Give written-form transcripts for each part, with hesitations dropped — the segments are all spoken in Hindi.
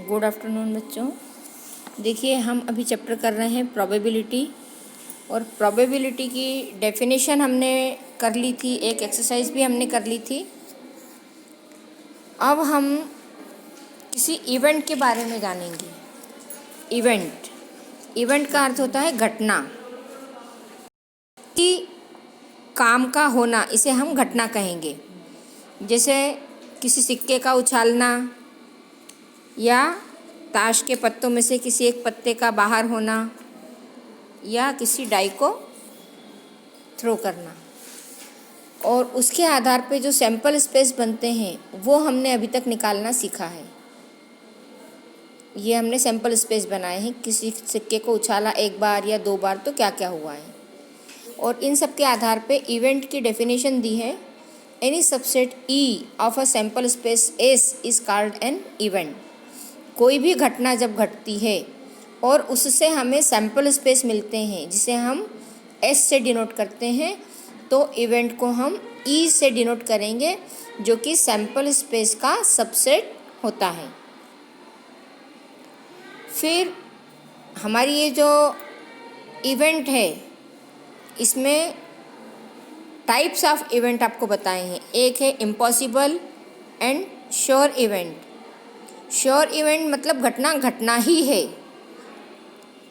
गुड आफ्टरनून बच्चों। देखिए, हम अभी चैप्टर कर रहे हैं प्रोबेबिलिटी, और प्रोबेबिलिटी की डेफिनेशन हमने कर ली थी, एक एक्सरसाइज भी हमने कर ली थी। अब हम किसी इवेंट के बारे में जानेंगे। इवेंट का अर्थ होता है घटना, कि काम का होना, इसे हम घटना कहेंगे। जैसे किसी सिक्के का उछालना, या ताश के पत्तों में से किसी एक पत्ते का बाहर होना, या किसी डाई को थ्रो करना। और उसके आधार पे जो सैंपल स्पेस बनते हैं वो हमने अभी तक निकालना सीखा है। ये हमने सैंपल स्पेस बनाए हैं, किसी सिक्के को उछाला एक बार या दो बार तो क्या क्या हुआ है। और इन सब के आधार पे इवेंट की डेफिनेशन दी है। Any subset E of a sample space S is called an event. कोई भी घटना जब घटती है और उससे हमें सैंपल स्पेस मिलते हैं जिसे हम S से डिनोट करते हैं, तो इवेंट को हम E से डिनोट करेंगे, जो कि सैंपल स्पेस का सबसेट होता है। फिर हमारी ये जो इवेंट है, इसमें टाइप्स ऑफ इवेंट आपको बताए हैं। एक है impossible and sure event. Sure event मतलब घटना ही है,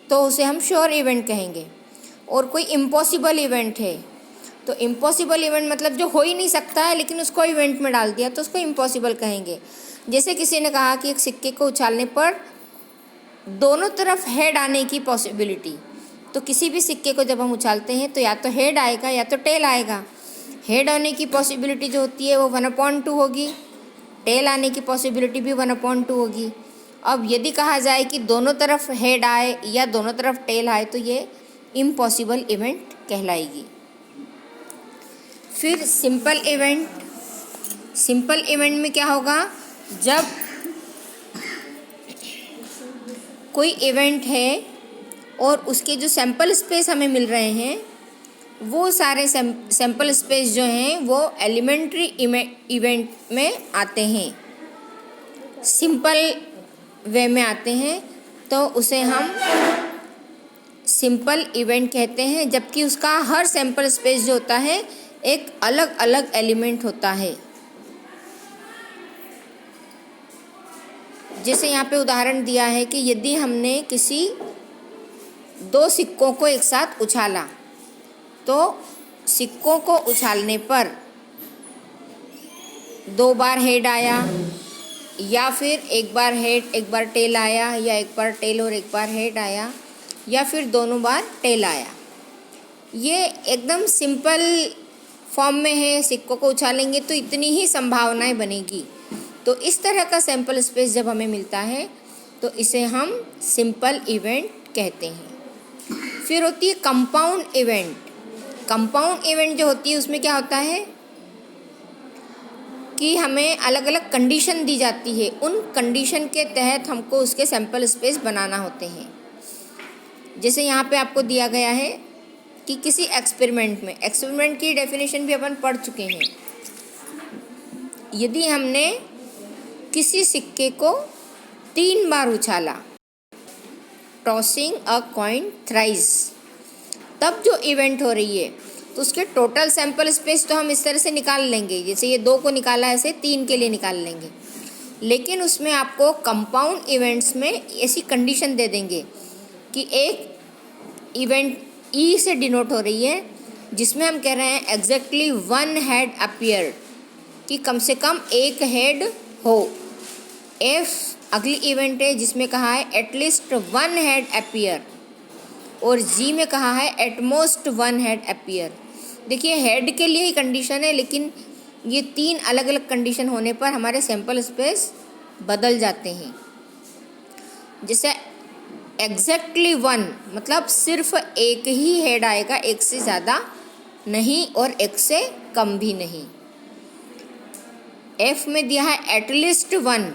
तो उसे हम श्योर इवेंट कहेंगे। और कोई इम्पॉसिबल इवेंट है, तो इम्पॉसिबल इवेंट मतलब जो हो ही नहीं सकता है लेकिन उसको इवेंट में डाल दिया, तो उसको इम्पॉसिबल कहेंगे। जैसे किसी ने कहा कि एक सिक्के को उछालने पर दोनों तरफ हेड आने की पॉसिबिलिटी, तो किसी भी सिक्के को जब हम उछालते हैं तो या तो हेड आएगा या तो टेल आएगा। हेड आने की पॉसिबिलिटी जो होती है वो 1/2 होगी, टेल आने की पॉसिबिलिटी भी 1/2 होगी। अब यदि कहा जाए कि दोनों तरफ हेड आए या दोनों तरफ टेल आए, तो ये इम्पॉसिबल इवेंट कहलाएगी। फिर सिंपल इवेंट। सिंपल इवेंट में क्या होगा, जब कोई इवेंट है और उसके जो सैंपल स्पेस हमें मिल रहे हैं, वो सारे सैंपल स्पेस जो हैं वो एलिमेंट्री इवेंट में आते हैं, सिंपल वे में आते हैं, तो उसे हम सिंपल इवेंट कहते हैं। जबकि उसका हर सैंपल स्पेस जो होता है एक अलग अलग एलिमेंट होता है। जैसे यहाँ पे उदाहरण दिया है कि यदि हमने किसी दो सिक्कों को एक साथ उछाला, तो सिक्कों को उछालने पर दो बार हेड आया, या फिर एक बार हेड एक बार टेल आया, या एक बार टेल और एक बार हेड आया, या फिर दोनों बार टेल आया। ये एकदम सिंपल फॉर्म में है। सिक्कों को उछालेंगे तो इतनी ही संभावनाएं बनेगी। तो इस तरह का सैंपल स्पेस जब हमें मिलता है तो इसे हम सिंपल इवेंट कहते हैं। फिर होती है कंपाउंड इवेंट। कंपाउंड इवेंट जो होती है उसमें क्या होता है कि हमें अलग अलग कंडीशन दी जाती है, उन कंडीशन के तहत हमको उसके सैंपल स्पेस बनाना होते हैं। जैसे यहाँ पे आपको दिया गया है कि किसी एक्सपेरिमेंट की डेफिनेशन भी अपन पढ़ चुके हैं। यदि हमने किसी सिक्के को 3 बार उछाला, टॉसिंग अ कॉइन थ्राइस, तब जो इवेंट हो रही है तो उसके टोटल सैंपल स्पेस तो हम इस तरह से निकाल लेंगे। जैसे ये 2 को निकाला, ऐसे 3 के लिए निकाल लेंगे। लेकिन उसमें आपको कंपाउंड इवेंट्स में ऐसी कंडीशन दे देंगे कि एक इवेंट E से डिनोट हो रही है, जिसमें हम कह रहे हैं एग्जैक्टली 1 हेड अपीयर, कि कम से कम एक हेड हो। F अगली इवेंट है जिसमें कहा है एटलीस्ट 1 हेड अपीयर, और G में कहा है एटमोस्ट 1 हेड अपीयर। देखिए, हेड के लिए ही कंडीशन है, लेकिन ये 3 अलग अलग कंडीशन होने पर हमारे सैंपल स्पेस बदल जाते हैं। जैसे एग्जैक्टली 1 मतलब सिर्फ एक ही हेड आएगा, एक से ज़्यादा नहीं और एक से कम भी नहीं। F में दिया है एटलीस्ट 1।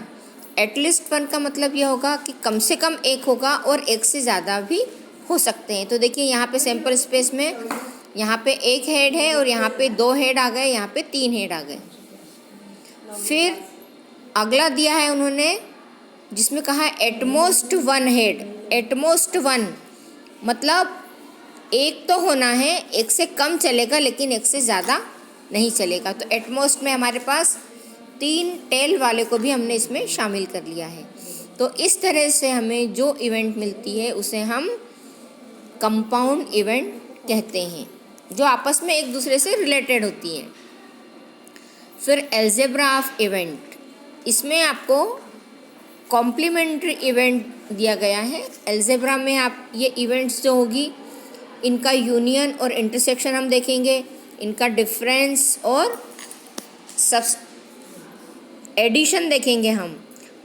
एटलीस्ट 1 का मतलब यह होगा कि कम से कम एक होगा और एक से ज़्यादा भी हो सकते हैं। तो देखिए, यहाँ पे सैंपल स्पेस में यहाँ पे एक हेड है और यहाँ पे 2 हेड आ गए, यहाँ पे 3 हेड आ गए। फिर अगला दिया है उन्होंने जिसमें कहा है एटमोस्ट वन हेड। एटमोस्ट वन मतलब एक तो होना है, एक से कम चलेगा लेकिन एक से ज़्यादा नहीं चलेगा। तो एटमोस्ट में हमारे पास 3 टेल वाले को भी हमने इसमें शामिल कर लिया है। तो इस तरह से हमें जो इवेंट मिलती है उसे हम कंपाउंड इवेंट कहते हैं, जो आपस में एक दूसरे से रिलेटेड होती हैं। फिर अलजेब्रा ऑफ इवेंट, इसमें आपको कॉम्प्लीमेंट्री इवेंट दिया गया है। अलजेब्रा में आप ये इवेंट्स जो होगी इनका यूनियन और इंटरसेक्शन हम देखेंगे, इनका डिफरेंस और सब एडिशन देखेंगे हम।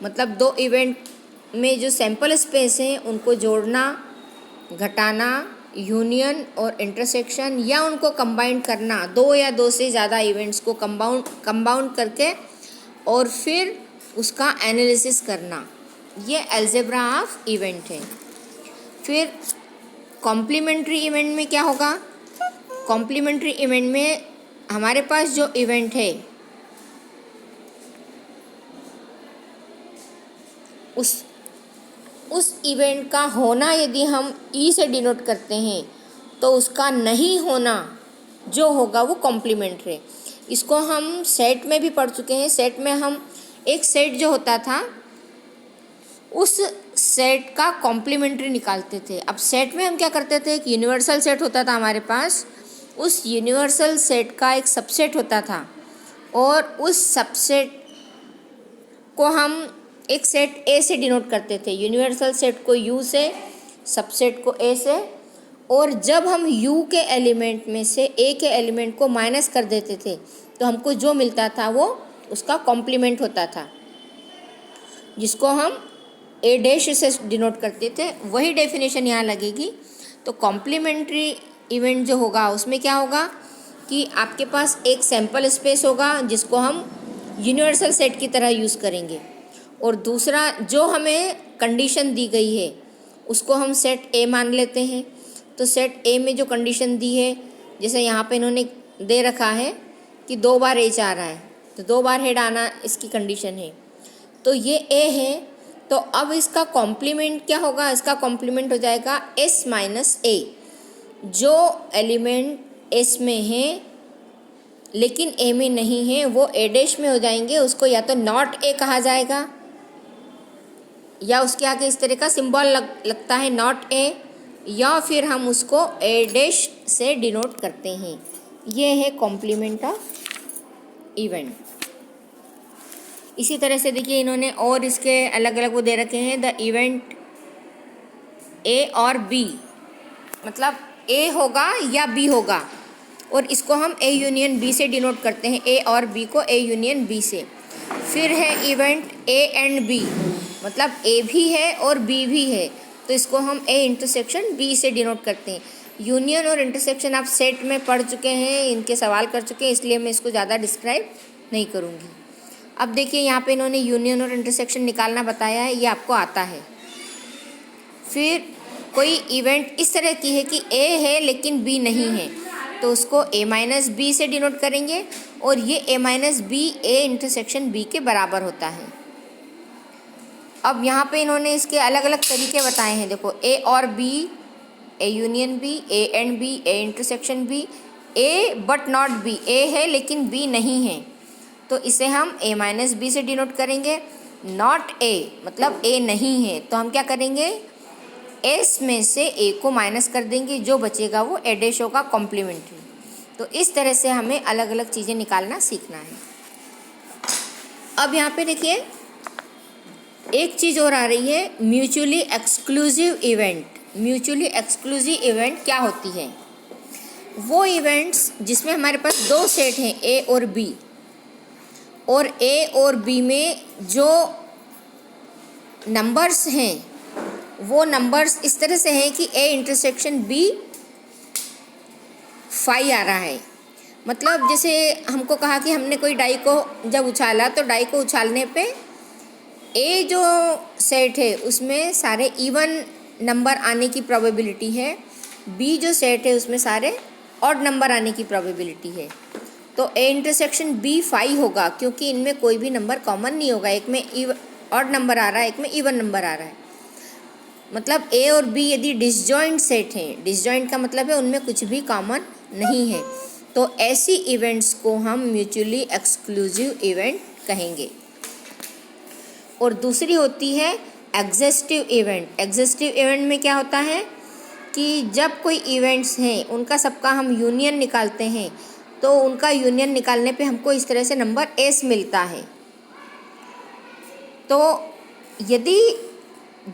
मतलब 2 इवेंट में जो सैंपल स्पेस हैं उनको जोड़ना, घटाना, यूनियन और इंटरसेक्शन या उनको कंबाइन करना, 2 या 2 से ज़्यादा इवेंट्स को कंबाउंड करके और फिर उसका एनालिसिस करना, ये अलजेब्रा ऑफ इवेंट है। फिर कॉम्प्लीमेंट्री इवेंट में क्या होगा? कॉम्प्लीमेंट्री इवेंट में हमारे पास जो इवेंट है उस इवेंट का होना यदि हम ई से डिनोट करते हैं तो उसका नहीं होना जो होगा वो कॉम्प्लीमेंट्री है। इसको हम सेट में भी पढ़ चुके हैं। सेट में हम एक सेट जो होता था उस सेट का कॉम्प्लीमेंट्री निकालते थे। अब सेट में हम क्या करते थे, एक यूनिवर्सल सेट होता था हमारे पास, उस यूनिवर्सल सेट का एक सबसेट होता था और उस सबसेट को हम एक सेट ए से डिनोट करते थे। यूनिवर्सल सेट को यू से, सबसेट को ए से, और जब हम यू के एलिमेंट में से ए के एलिमेंट को माइनस कर देते थे तो हमको जो मिलता था वो उसका कॉम्प्लीमेंट होता था, जिसको हम ए डैश से डिनोट करते थे। वही डेफिनेशन यहाँ लगेगी। तो कॉम्प्लीमेंट्री इवेंट जो होगा उसमें क्या होगा कि आपके पास एक सैंपल स्पेस होगा जिसको हम यूनिवर्सल सेट की तरह यूज़ करेंगे, और दूसरा जो हमें कंडीशन दी गई है उसको हम सेट ए मान लेते हैं। तो सेट ए में जो कंडीशन दी है, जैसे यहाँ पे इन्होंने दे रखा है कि 2 बार एच आ रहा है तो 2 बार हेड आना इसकी कंडीशन है, तो ये ए है। तो अब इसका कॉम्प्लीमेंट क्या होगा? इसका कॉम्प्लीमेंट हो जाएगा एस माइनस ए। जो एलिमेंट एस में है लेकिन ए में नहीं है वो ए डैश में हो जाएंगे। उसको या तो नॉट ए कहा जाएगा या उसके आगे इस तरह का सिंबल लगता है नॉट ए, या फिर हम उसको ए डैश से डिनोट करते हैं। ये है कॉम्प्लीमेंट ऑफ इवेंट। इसी तरह से देखिए इन्होंने और इसके अलग अलग वो दे रखे हैं। द इवेंट ए और बी, मतलब ए होगा या बी होगा, और इसको हम ए यूनियन बी से डिनोट करते हैं, ए और बी को ए यूनियन बी से। फिर है इवेंट ए एंड बी, मतलब ए भी है और बी भी है, तो इसको हम ए इंटरसेक्शन बी से डिनोट करते हैं। यूनियन और इंटरसेक्शन आप सेट में पढ़ चुके हैं, इनके सवाल कर चुके हैं, इसलिए मैं इसको ज़्यादा डिस्क्राइब नहीं करूँगी। अब देखिए यहाँ पे इन्होंने यूनियन और इंटरसेक्शन निकालना बताया है, ये आपको आता है। फिर कोई इवेंट इस तरह की है कि ए है लेकिन बी नहीं है, तो उसको ए माइनस बी से डिनोट करेंगे, और ये A minus B A intersection B के बराबर होता है। अब यहाँ पे इन्होंने इसके अलग अलग तरीके बताए हैं। देखो ए और B, A union B, A and B, A intersection B, A but not B, A है लेकिन बी नहीं है, तो इसे हम ए माइनस बी से डिनोट करेंगे। नॉट ए मतलब ए नहीं है, तो हम क्या करेंगे, एस में से ए को माइनस कर देंगे, जो बचेगा वो ए डैश होगा कॉम्प्लीमेंट्री। तो इस तरह से हमें अलग अलग चीज़ें निकालना सीखना है। अब यहाँ पे देखिए एक चीज़ और आ रही है, mutually exclusive event. Mutually exclusive event क्या होती है? वो इवेंट्स जिसमें हमारे पास 2 सेट हैं, ए और बी, और ए और बी में जो नंबर्स हैं वो नंबर्स इस तरह से हैं कि ए इंटरसेक्शन बी 5 आ रहा है। मतलब जैसे हमको कहा कि हमने कोई डाई को जब उछाला तो डाई को उछालने पे ए जो सेट है उसमें सारे इवन नंबर आने की प्रोबेबिलिटी है, बी जो सेट है उसमें सारे ऑड नंबर आने की प्रोबेबिलिटी है। तो ए इंटरसेक्शन बी 5 होगा क्योंकि इनमें कोई भी नंबर कॉमन नहीं होगा। एक में ऑड नंबर आ रहा है, एक में इवन नंबर आ रहा है। मतलब ए और बी यदि डिसजॉइंट सेट हैं, डिसजॉइंट का मतलब है उनमें कुछ भी कॉमन नहीं है, तो ऐसी इवेंट्स को हम म्यूचुअली एक्सक्लूसिव इवेंट कहेंगे। और दूसरी होती है एग्जिस्टिव इवेंट। एग्जिस्टिव इवेंट में क्या होता है कि जब कोई इवेंट्स हैं उनका सबका हम यूनियन निकालते हैं, तो उनका यूनियन निकालने पे हमको इस तरह से नंबर एस मिलता है। तो यदि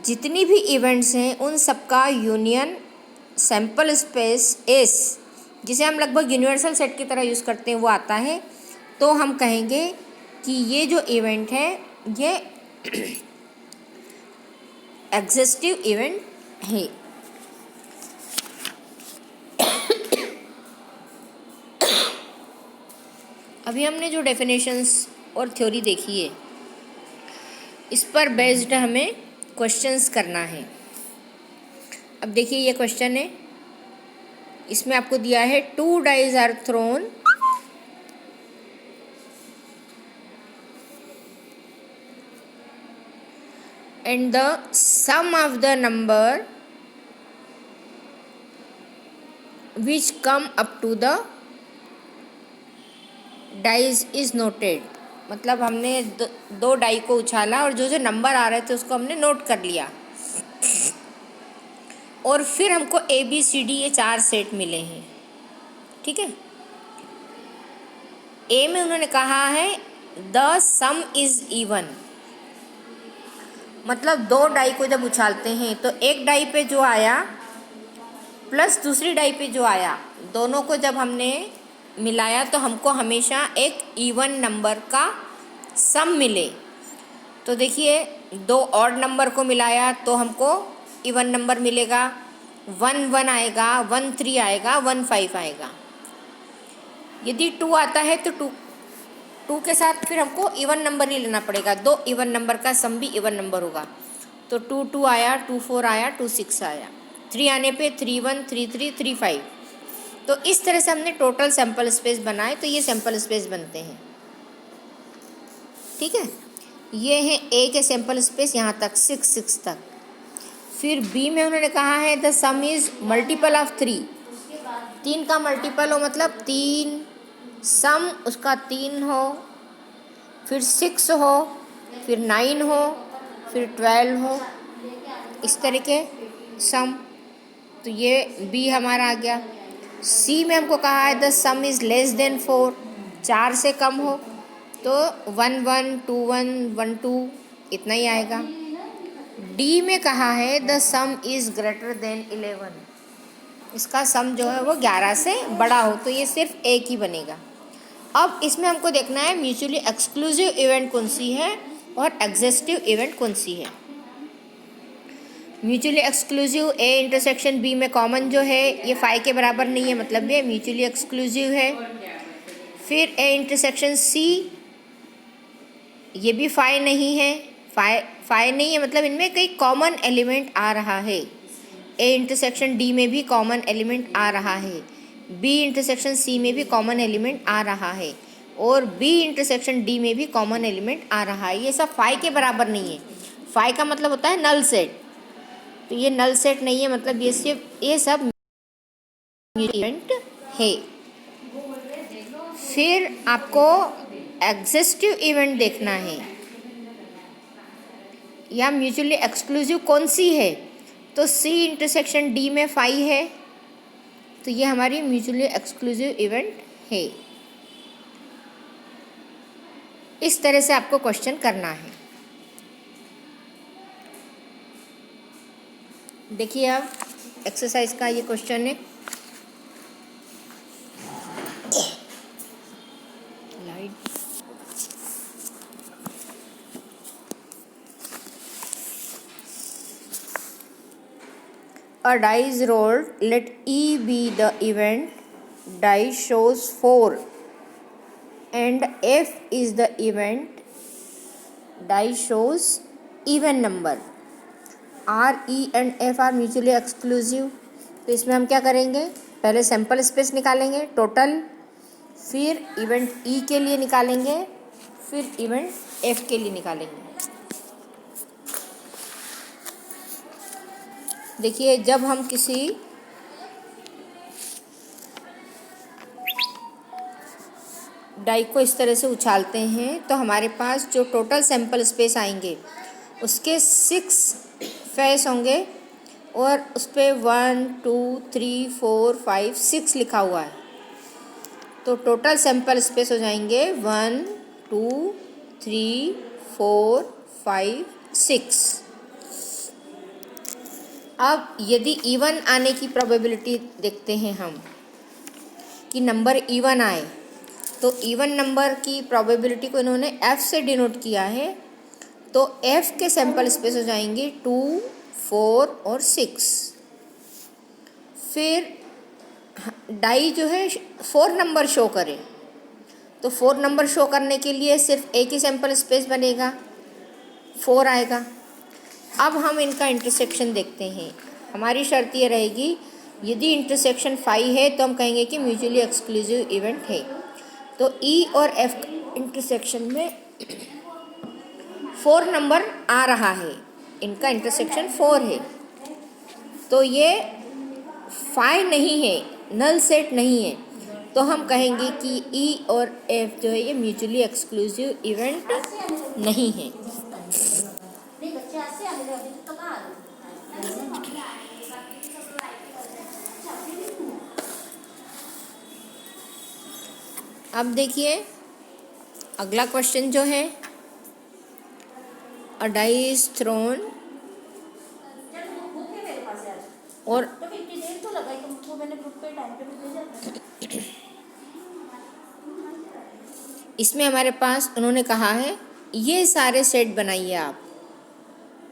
जितनी भी इवेंट्स हैं उन सबका यूनियन सैम्पल स्पेस एस, जिसे हम लगभग यूनिवर्सल सेट की तरह यूज़ करते हैं, वो आता है, तो हम कहेंगे कि ये जो इवेंट है ये एग्जिस्टिव इवेंट है। अभी हमने जो डेफिनेशंस और थ्योरी देखी है, इस पर बेस्ड हमें क्वेश्चंस करना है। अब देखिए ये क्वेश्चन है, इसमें आपको दिया है 2 dice are thrown and the sum of the number which come up to the dice is noted। मतलब हमने दो डाई को उछाला और जो जो नंबर आ रहे थे उसको हमने नोट कर लिया, और फिर हमको ए बी सी डी ये 4 सेट मिले हैं। ठीक है, ए में उन्होंने कहा है द सम इज इवन, मतलब 2 डाई को जब उछालते हैं तो एक डाई पे जो आया प्लस दूसरी डाई पे जो आया, दोनों को जब हमने मिलाया तो हमको हमेशा एक इवन नंबर का सम मिले। तो देखिए 2 ऑड नंबर को मिलाया तो हमको इवन नंबर मिलेगा, 1 1 आएगा, 1 3 आएगा, 1 5 आएगा। यदि 2 आता है तो 2 के साथ फिर हमको इवन नंबर ही लेना पड़ेगा, 2 इवन नंबर का सम भी इवन नंबर होगा। तो 2 2 आया, 2 4 आया, 2 6 आया, 3 आने पे 3 1 3 3 3 5। तो इस तरह से हमने टोटल सैंपल स्पेस बनाए, तो ये सैंपल स्पेस बनते हैं। ठीक है, ये है ए के सैंपल स्पेस यहाँ तक 6 6 तक। फिर बी में उन्होंने कहा है the some is multiple of 3, 3 का मल्टीपल हो मतलब 3, सम उसका 3 हो, फिर 6 हो, फिर 9 हो, फिर 12 हो, इस तरह के सम। तो ये बी हमारा आ गया। सी में हमको कहा है the some is less than 4, 4 से कम हो, तो 1 1 2 1 1 2 इतना ही आएगा। डी में कहा है the some is greater than 11, इसका सम जो है वो 11 से बड़ा हो, तो ये सिर्फ एक ही बनेगा। अब इसमें हमको देखना है म्यूचुअली एक्सक्लूसिव इवेंट कौन सी है और एग्जिस्टिव इवेंट कौन सी है। Mutually exclusive A intersection B में कॉमन जो है ये फाई के बराबर नहीं है, मतलब ये म्यूचुअली एक्सक्लूसिव है। फिर ए इंटरसेक्शन सी, ये भी फाई नहीं है, फाई नहीं है मतलब इनमें कई कॉमन एलिमेंट आ रहा है। ए इंटरसेक्शन डी में भी कॉमन एलिमेंट आ रहा है, बी इंटरसेक्शन सी में भी कॉमन एलिमेंट आ रहा है, और बी इंटरसेक्शन डी में भी कॉमन एलिमेंट आ रहा है। ये सब फाई के बराबर नहीं है। फाई का मतलब होता है नल सेट, तो ये नल सेट नहीं है, मतलब ये सब इवेंट है। फिर आपको एग्जिस्टिव इवेंट देखना है या म्यूचुअली एक्सक्लूसिव कौन सी है, तो सी इंटरसेक्शन डी में फाई है, तो ये हमारी म्यूचुअली एक्सक्लूसिव इवेंट है। इस तरह से आपको क्वेश्चन करना है। देखिए अब एक्सरसाइज का ये क्वेश्चन है, A die is rolled, let E be the event, die shows 4 and F is the event, die shows even number। R, E and F are mutually exclusive। तो इसमें हम क्या करेंगे, पहले सैंपल स्पेस निकालेंगे टोटल, फिर इवेंट E के लिए निकालेंगे, फिर इवेंट F के लिए निकालेंगे। देखिए, जब हम किसी डाई को इस तरह से उछालते हैं तो हमारे पास जो टोटल सैंपल स्पेस आएंगे उसके 6 फेस होंगे और उस पर 1 2 3 4 5 6 लिखा हुआ है। तो टोटल सैंपल स्पेस हो जाएंगे 1 2 3 4 5 6। अब यदि इवन आने की प्रोबेबिलिटी देखते हैं हम कि नंबर इवन आए, तो इवन नंबर की प्रोबेबिलिटी को इन्होंने f से डिनोट किया है। तो f के सैंपल स्पेस हो जाएंगे 2 4 और 6। फिर डाई जो है 4 नंबर शो करे, तो 4 नंबर शो करने के लिए सिर्फ एक ही सैंपल स्पेस बनेगा, 4 आएगा। अब हम इनका इंटरसेक्शन देखते हैं। हमारी शर्त ये रहेगी, यदि इंटरसेक्शन 5 है तो हम कहेंगे कि म्यूचुअली एक्सक्लूसिव इवेंट है। तो E और F इंटरसेक्शन में 4 नंबर आ रहा है, इनका इंटरसेक्शन 4 है, तो ये 5 नहीं है, नल सेट नहीं है। तो हम कहेंगे कि E और F जो है ये म्यूचुअली एक्सक्लूसिव इवेंट नहीं है। अब देखिए अगला क्वेश्चन जो है, अ डाई इज थ्रोन और इसमें हमारे पास उन्होंने कहा है ये सारे सेट बनाइए आप।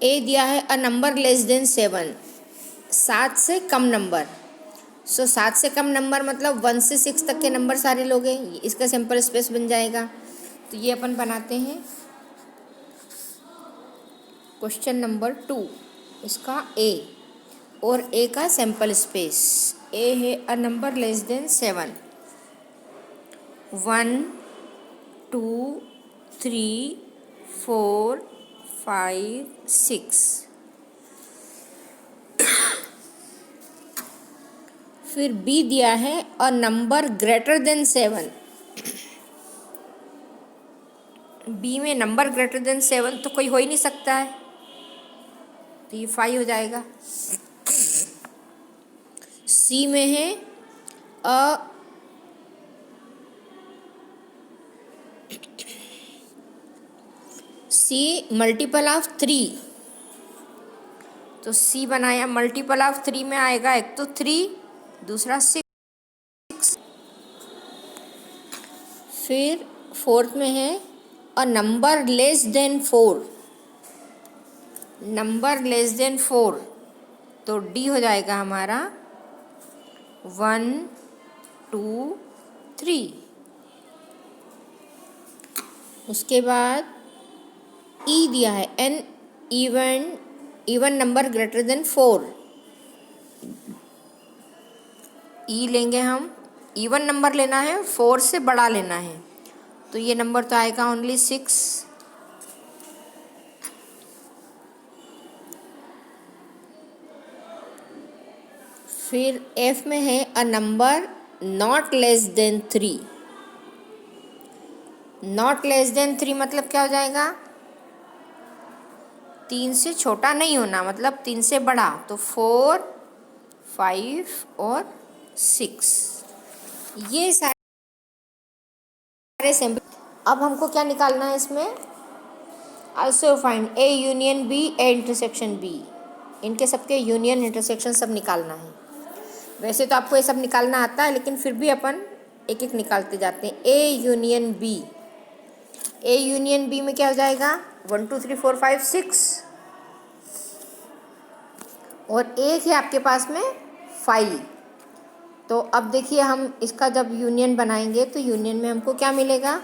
ए दिया है अ नंबर लेस देन 7, 7 से कम नंबर। 7 से कम नंबर मतलब 1 से 6 तक के नंबर सारे लोग हैं, इसका सैंपल स्पेस बन जाएगा। तो ये अपन बनाते हैं क्वेश्चन नंबर 2, इसका ए और ए का सैंपल स्पेस। ए है अ नंबर लेस देन 7, 1 2 3 4 5 6। फिर बी दिया है a number greater than 7। B में नंबर ग्रेटर देन 7 तो कोई हो ही नहीं सकता है, तो ये 5 हो जाएगा। सी में है अ सी मल्टीपल ऑफ 3, तो सी बनाया मल्टीपल ऑफ 3 में आएगा, एक तो 3 दूसरा 6। फिर फोर्थ में है a number less than 4, number less than 4, तो डी हो जाएगा हमारा 1 2 3। उसके बाद ई दिया है an even number greater than 4। E लेंगे हम, इवन नंबर लेना है, 4 से बड़ा लेना है, तो ये नंबर तो आएगा ओनली 6। फिर एफ में है a number not less than 3। Not less than 3 मतलब क्या हो जाएगा, 3 से छोटा नहीं होना, मतलब 3 से बड़ा, तो 4 5 और 6। ये सारे सैंपल। अब हमको क्या निकालना है इसमें, also find A union B, A intersection B, इनके सबके यूनियन इंटरसेक्शन सब निकालना है। वैसे तो आपको ये सब निकालना आता है, लेकिन फिर भी अपन एक एक निकालते जाते हैं। A union B, A union B में क्या हो जाएगा, 1 2 3 4 5 6, और एक है आपके पास में 5। तो अब देखिए हम इसका जब यूनियन बनाएंगे तो यूनियन में हमको क्या मिलेगा,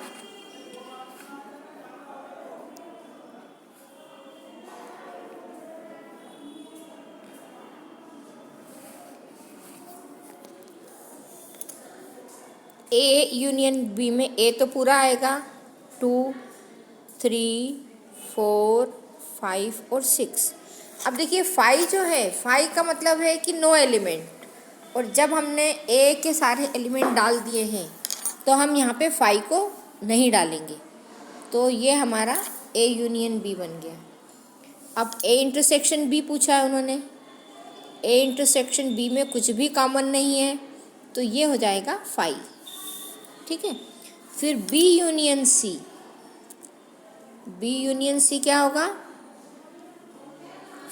ए यूनियन बी में ए तो पूरा आएगा, 2 3 4 5 और 6। अब देखिए फाई जो है, फाई का मतलब है कि नो एलिमेंट, और जब हमने ए के सारे एलिमेंट डाल दिए हैं तो हम यहाँ पे फाई को नहीं डालेंगे, तो ये हमारा ए यूनियन बी बन गया। अब ए इंटरसेक्शन बी पूछा है उन्होंने, ए इंटरसेक्शन बी में कुछ भी कॉमन नहीं है, तो ये हो जाएगा फाई। ठीक है, फिर B union C, B union C क्या होगा,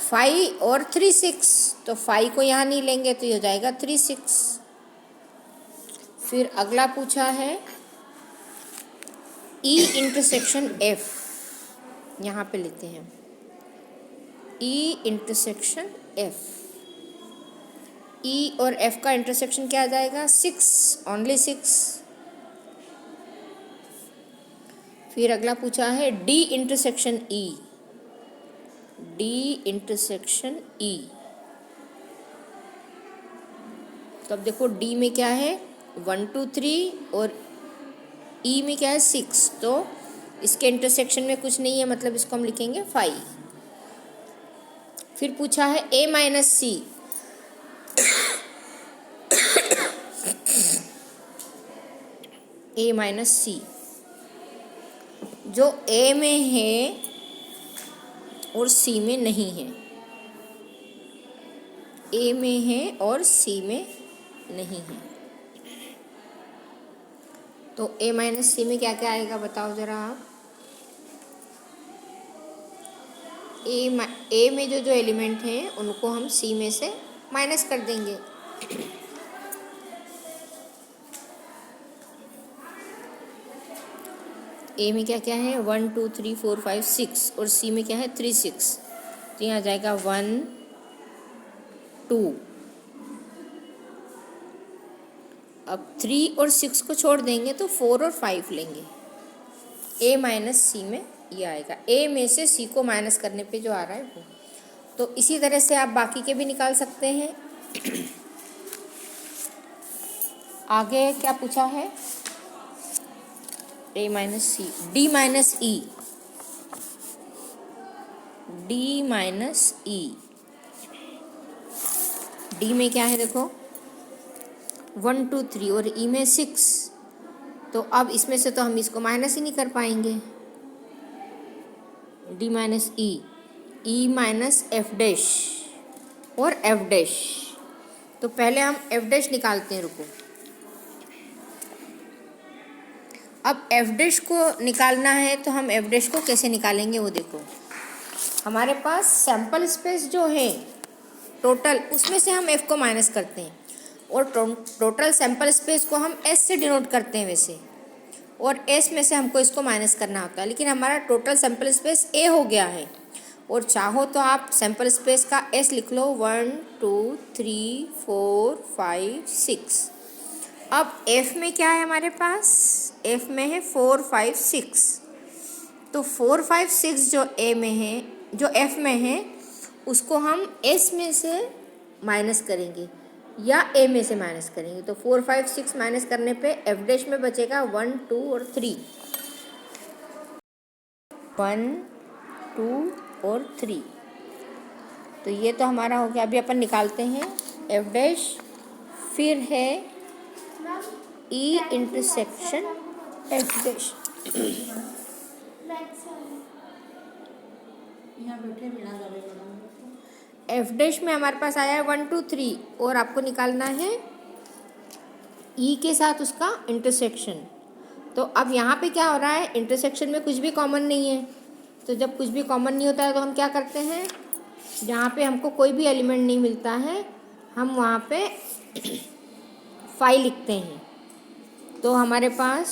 5 और 3 6, तो 5 को यहाँ नहीं लेंगे तो ये हो जाएगा 3 6। फिर अगला पूछा है ई इंटरसेक्शन एफ, यहाँ पे लेते हैं ई इंटरसेक्शन एफ, ई और एफ का इंटरसेक्शन क्या आ जाएगा, 6, ओनली 6। फिर अगला पूछा है D intersection E, D intersection E, तो अब देखो डी में क्या है 1 2 3 और ई में क्या है 6, तो इसके इंटरसेक्शन में कुछ नहीं है, मतलब इसको हम लिखेंगे 5। फिर पूछा है ए माइनस सी, ए माइनस सी जो ए में है और सी में नहीं है, ए में है और सी में नहीं है, तो ए माइनस सी में क्या क्या आएगा बताओ ज़रा आप। ए में जो एलिमेंट हैं उनको हम सी में से माइनस कर देंगे। ए में क्या क्या है 1 2 3 4 5 6 और सी में क्या है 3 6, तो यहाँ आ जाएगा 1 2। अब 3 और 6 को छोड़ देंगे तो 4 और 5 लेंगे, ए माइनस सी में ये आएगा, ए में से सी को माइनस करने पे जो आ रहा है वो। तो इसी तरह से आप बाकी के भी निकाल सकते हैं। आगे क्या पूछा है, ए माइनस सी, डी माइनस ई, डी माइनस ई, डी में क्या है देखो 1 2 3 और ई में 6, तो अब इसमें से तो हम इसको माइनस ही नहीं कर पाएंगे, D minus E minus F dash और एफ डैश, तो पहले हम एफ डैश निकालते हैं, रुको। अब एफ डैश को निकालना है तो हम एफ डैश को कैसे निकालेंगे वो देखो, हमारे पास सैम्पल स्पेस जो है टोटल, उसमें से हम एफ को माइनस करते हैं, और टोटल सैम्पल स्पेस को हम एस से डिनोट करते हैं वैसे, और एस में से हमको इसको माइनस करना होता है, लेकिन हमारा टोटल सैम्पल स्पेस ए हो गया है, और चाहो तो आप सैम्पल स्पेस का एस लिख लो 1 2 3 4 5 6। अब एफ में क्या है हमारे पास, एफ में है 4 5 6, तो 4 5 6 जो ए में है, जो एफ में है, उसको हम एस में से माइनस करेंगे या ए में से माइनस करेंगे, तो 4 5 6 माइनस करने पे एफ डैश में बचेगा 1 2 और 3, 1 2 और 3, तो ये तो हमारा हो गया। अभी अपन निकालते हैं एफ डैश, फिर है E intersection F dash, F dash में हमारे पास आया है 1 2 3, और आपको निकालना है ई के साथ उसका इंटरसेक्शन, तो अब यहाँ पे क्या हो रहा है, इंटरसेक्शन में कुछ भी कॉमन नहीं है, तो जब कुछ भी कॉमन नहीं होता है तो हम क्या करते हैं, जहाँ पे हमको कोई भी एलिमेंट नहीं मिलता है हम वहाँ पे 5 लिखते हैं, तो हमारे पास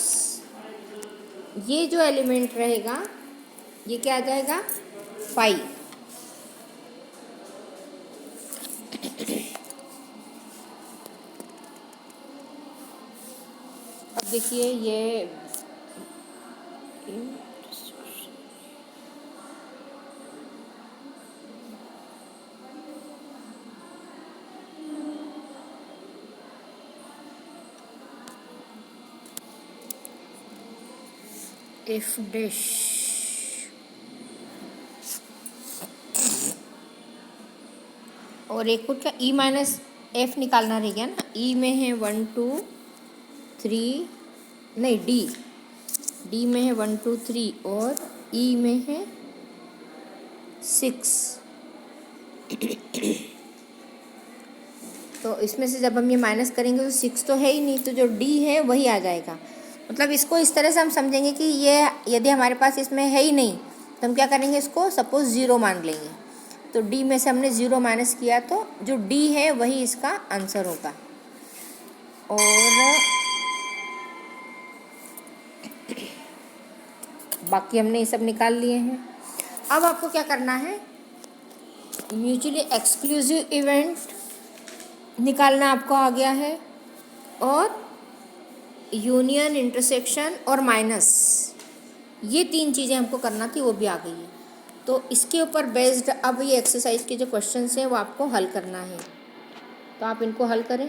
ये जो एलिमेंट रहेगा ये क्या आ जाएगा 5। अब देखिए ये एफ डैश, और एक को क्या ई माइनस एफ निकालना रह गया ना। ई में है 1 2 3, नहीं डी में है 1 2 3 और ई में है 6। तो इसमें से जब हम ये माइनस करेंगे तो 6 तो है ही नहीं, तो जो डी है वही आ जाएगा। मतलब इसको इस तरह से हम समझेंगे कि ये यदि हमारे पास इसमें है ही नहीं तो हम क्या करेंगे, इसको सपोज 0 मान लेंगे। तो डी में से हमने 0 माइनस किया तो जो डी है वही इसका आंसर होगा। और बाकी हमने ये सब निकाल लिए हैं। अब आपको क्या करना है, म्यूचुअली एक्सक्लूसिव इवेंट निकालना आपको आ गया है, और यूनियन, इंटरसेक्शन और माइनस, ये 3 चीज़ें हमको करना थी, वो भी आ गई है। तो इसके ऊपर बेस्ड अब ये एक्सरसाइज के जो क्वेश्चंस हैं वो आपको हल करना है। तो आप इनको हल करें।